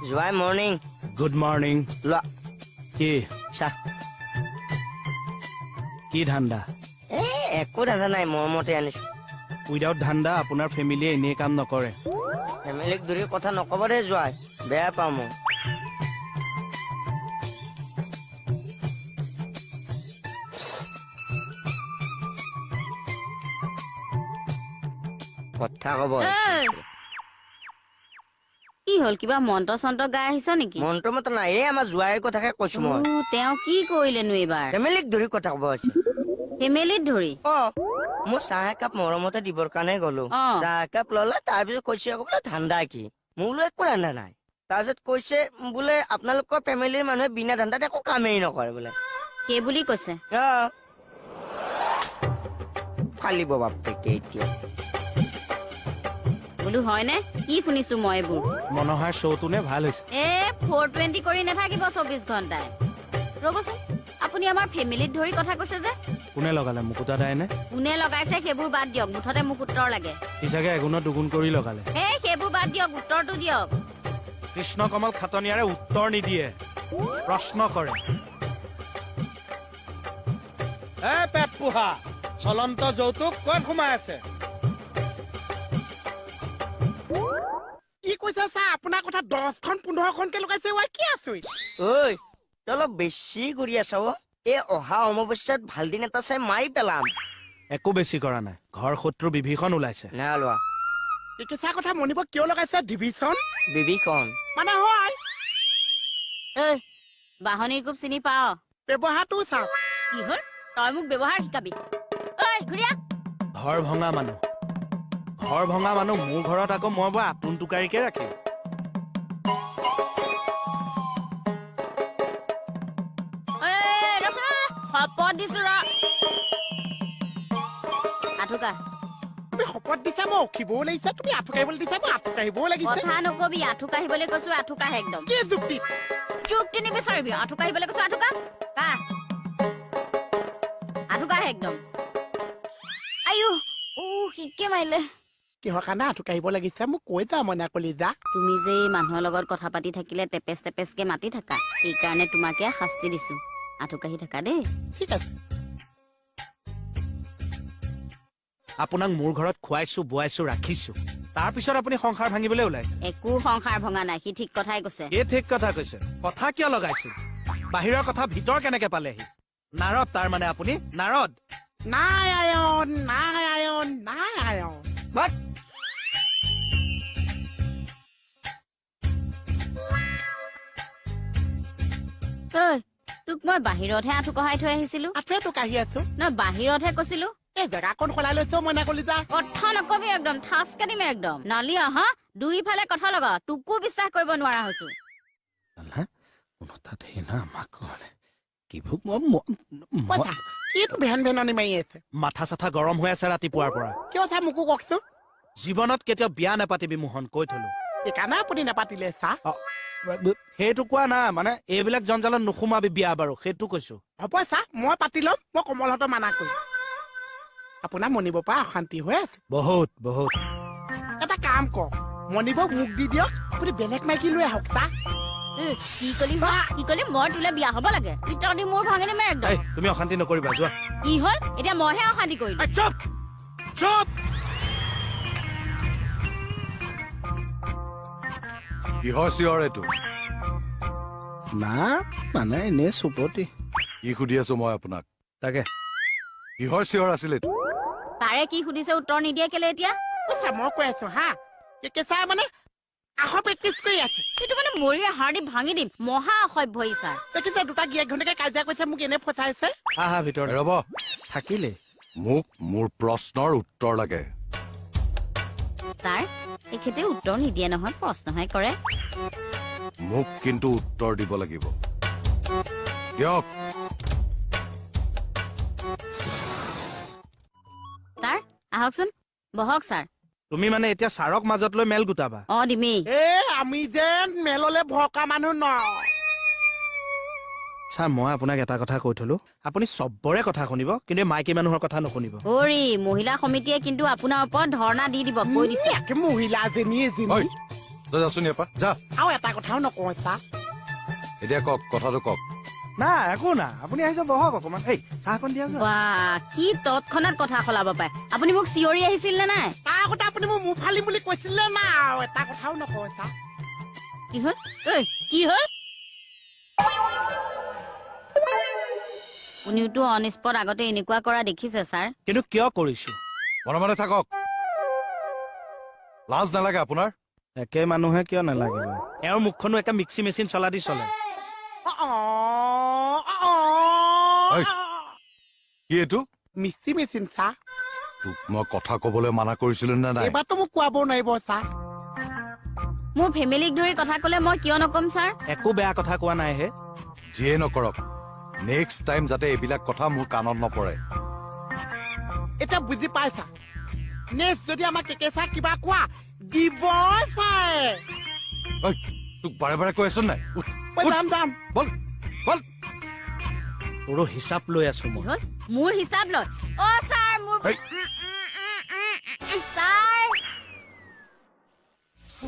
জোৱাই morning. Good morning. লোৱা কি চাহ। কি ধান্দা? একো ধান্দা নাই, মৰমতে আনিছো। উইদাউট ধান্দা আপোনাৰ ফেমিলিয়ে এনেই কাম নকৰে। ফেমিলিক ধৰি কথা নকব দে জোৱাই, বেয়া পাওঁ মই। কথা কব। কি হল, কিবা মন্ত্ৰ চন্ত্ৰ গাই আহিছ নেকি? মন্ত্ৰ মত নাই, এই আমাৰ জোৱাইৰ কথাকে কৈছো মই। তেওঁ কি কৰিলেনো এইবাৰ? ফেমিলিক ধৰি কথা কব আছে। ফেমিলিত ধৰি? মই চাহ একাপ মৰমতে দিবৰ কাৰণে গলো। চাহ একাপ ললে, তাৰপিছত কৈছে আকৌ বোলে ধান্দা কি? মোৰ বোলো একো ধান্দা নাই। তাৰপিছত কৈছে বোলে আপোনালোকৰ ফেমিলিৰ মানুহে বিনা ধান্দাত একো কামেই নকৰে বোলে। সেই বুলি কৈছে? ফালিব বাপেকে এতিয়া। বোলো হয়নে? কি শুনিছো মই এইবোৰ? মনোহাৰ শ্ব'টোনে ভাল হৈছে? 420 কৰি নাথাকিব 24 ঘণ্টাই। ৰবচোন, আপুনি আমাৰ ফেমিলিত ধৰি কথা কৈছে যে? কোনে লগালে, মুকুতা দাইনে? কোনে লগাইছে সেইবোৰ বাদ দিয়ক, মুঠতে মোক উত্তৰ লাগে। পিছাকে এগুণত দুগুণ কৰি লগালে। সেইবোৰ বাদ দিয়ক, উত্তৰটো দিয়ক। কৃষ্ণ কমল খাটনিয়াৰে উত্তৰ নিদিয়ে, প্ৰশ্ন কৰে। পেট পোহা চলন্ত যৌতুক ক'ত সোমাই আছে? কি কৈছে ছাৰ? আপোনাৰ কথা 10খন 15খনকে লগাইছে। কি আছই? ঐ, তই অলপ বেছি কৰি আছ। এই অহা অমাৱস্যাত ভাল দিন এটা চাই মাৰি পেলাম। একো বেছি কৰা নাই, ঘৰ শত্ৰু বিভীষণ ওলাইছে। না লোৱা একেচা কথা মনিব কিয় লগাইছে? ডিভিজন বিভীষণ মানে হয়। বাহনিৰ কোব চিনি পাও? ব্যৱহাৰটো চাওক। কি হল, তই মোক ব্যৱহাৰ শিকাবি? ঘূৰিয়া। ঘৰ ভঙা মানুহ, ঘৰ ভঙা মানুহ মোৰ ঘৰত আকৌ মই বৰ আতুন টোকাৰিকে ৰাখিম। শপত দিছো ৰ। আঠুকা তুমি শপত দিছা, মই উঠিবও লাগিছে। তুমি আঁঠু কাঢ়িবলৈ দিছা, মই আঁঠু কাঢ়িবও লাগিছে। কথা নকবি, আঁঠু কাঢ়িবলৈ কৈছো, আঁঠু কাঢ় একদম। কি যুক্তি? যুক্তি নিবিচাৰিবি, আঁঠু কাঢ়িবলৈ কৈছো, আঁঠু কাঢ়। আঁঠু কাঢ় একদম। আয়ু শিকে মাৰিলে। কিহৰ কাৰণে আঁঠু কাঢ়িব লাগিছে মোক কৈ যা মইনা কলিজা। তুমি যে মানুহৰ লগত কথা পাতি থাকিলে টেপেচ টেপেচকে মাতি থাকা, সেইকাৰণে তোমাকে শাস্তি দিছো। আঁঠু কাঢ়ি থাকা দেই। ঠিক আছে। আপোনাক মোৰ ঘৰত খুৱাইছো, বোৱাইছো, ৰাখিছো, তাৰ পিছত আপুনি সংসাৰ ভাঙিবলৈ ওলাইছে। একো সংসাৰ ভঙা নাই, সি ঠিক কথাই কৈছে। এই ঠিক কথা কৈছে। কথা কিয় লগাইছিল? বাহিৰৰ কথা ভিতৰ কেনেকে পালেহি? নাৰদ তাৰ মানে আপুনি? নাৰদ? নাই আয়ন, নাই আয়ন, নাই আয়ন। বাট তোক মই বাহিৰতহে আঁঠু কঢ়াই থৈ আহিছিলো। আঁঠুৱেটো কাঢ়ি আছো। নহয়, বাহিৰতহে কৈছিলো। এই জেগাকণ সলাই লৈছো মইনা কলিজা। কথা নকবি একদম, ঠাচ কাটিম একদম। নালিয়া দুইফালে কথা লগা, তোকো বিশ্বাস কৰিব নোৱাৰা হৈছো। কিটো ভেন ভেননি মাৰি আছে? মাথা চাথা গৰম হৈ আছে ৰাতিপুৱাৰ পৰা। কিয় চা মোকো কওকচোন। জীৱনত কেতিয়াও বিয়া নেপাতিবি মোহন, কৈ থলো। সেইকাৰণে আপুনি নেপাতিলে চা। সেইটো কোৱা নাই, মানে এইবিলাক জঞ্জালত নোসোমাবি বিয়া বাৰু, সেইটো কৈছো। হ'ব চা, মই পাতি ল'ম। মই কমলহঁতৰ মানা কৰিম। আপোনাৰ মনিব পৰা অশান্তি হৈ আছে বহুত বহুত। এটা কাম কৰক, মনিবক মোক দি দিয়ক। আপুনি বেলেগ মাইকী লৈ আহক চা। কি কলি? মই তোলে বিয়া হব লাগে? ভিতৰ দি মোৰ ভাঙি দিম একদম। তুমি অশান্তি নকৰিবা, যোৱা। কি হল এতিয়া? মইহে অশান্তি কৰিলো। চুপ চুপ। কিহৰ চিঞৰ এইটো? না মানে এনেই চুপতি। কি সুধি আছো মই আপোনাক? তাকে কিহৰ চিঞৰ আছিল এইটো? তাৰে কি সুধিছে উত্তৰ নিদিয়ে কেলে এতিয়া? মই কৈ আছো হা, কেঁচা মানে আখৰ প্ৰেক্টিচ কৰি আছে। এইটো মানে মৰি হাড়ি ভাঙি দিম। মহা অসভ্য ছাৰ। দেখিছে দুটা গিয়েক ঘৈণীয়েকে কাজিয়া কৰিছে, মোক এনে ফচাইছে। আহা ভিতৰত ৰ'ব, থাকিলে। মোক মোৰ প্ৰশ্নৰ উত্তৰ লাগে। ছাৰ, এখেতে উত্তৰ নিদিয়ে নহয়, প্ৰশ্নহে কৰে। মোক কিন্তু উত্তৰ দিব লাগিব। দিয়ক। ছাৰ আহকচোন, বহক ছাৰ। তুমি মানে এতিয়া ছাৰক মাজত লৈ মেল গোটাবা? দিমেই। আমি যেন মেললে ভকা মানুহ ন। ছাৰ, মই আপোনাক এটা কথা কৈ থলো, আপুনি চবৰে কথা শুনিব, কিন্তু মাইকী মানুহৰ কথা নুশুনিব। মহিলা সমিতিয়ে কিন্তু আপোনাৰ ওপৰত ধৰ্ণা দি দিব, কৈ দিছে। মহিলা তই যাচোন ইয়াৰ পৰা যা আৰু এটা কথাও নকওঁ ছাৰ এতিয়া কওক কথাটো কওক না একো না আপুনি আহিছে বহক অকমান এই চাহকণ দিয়া যোৱা বাহ কি তৎক্ষণাত কথা সলাব পাৰে আপুনি মোক চিঞৰি আহিছিল নে নাই তাৰ আগতে আপুনি মোক মুখ ফালিম বুলি কৈছিলে না আৰু এটা কথাও নকওঁ ছাৰ কি হ'ল ঐ কি হ'ল আপুনিওতো অন স্পট আগতে এনেকুৱা কৰা দেখিছে ছাৰ কিন্তু কিয় কৰিছো মনে মনে থাকক লাজ নালাগে আপোনাৰ একে মানুহে কিয় নালাগিব এওঁৰ মুখখনো একে মিক্সি মেচিন চলা দি চলে ঐ, কি এইটো মিষ্টি মেচিন ছাৰ তোক মই কথা কবলৈ মানা কৰিছিলো নে নাই এইবাৰতো মোক কোৱাব নোৱাৰিব ছাৰ মোৰ ফেমিলিক ধৰি কথা ক'লে মই কিয় নকম ছাৰ একো বেয়া কথা কোৱা নাই হে যিয়ে নকৰক নেক্সট টাইম যাতে এইবিলাক কথা মোৰ কাণত নপৰে এতিয়া বুজি পাইছা নেক্সট যদি আমাক কেকেচা কিবা কোৱা দিব ছাৰ ঐ, তোক বাৰে বাৰে কৈ আছো নাই উঠ, মই উঠ, যাম যাম বল বল তোৰো হিচাপ লৈ আছো কি মই হ'ল মোৰ হিচাপ লয় অ ছাৰ মোৰ হেই। ছাৰ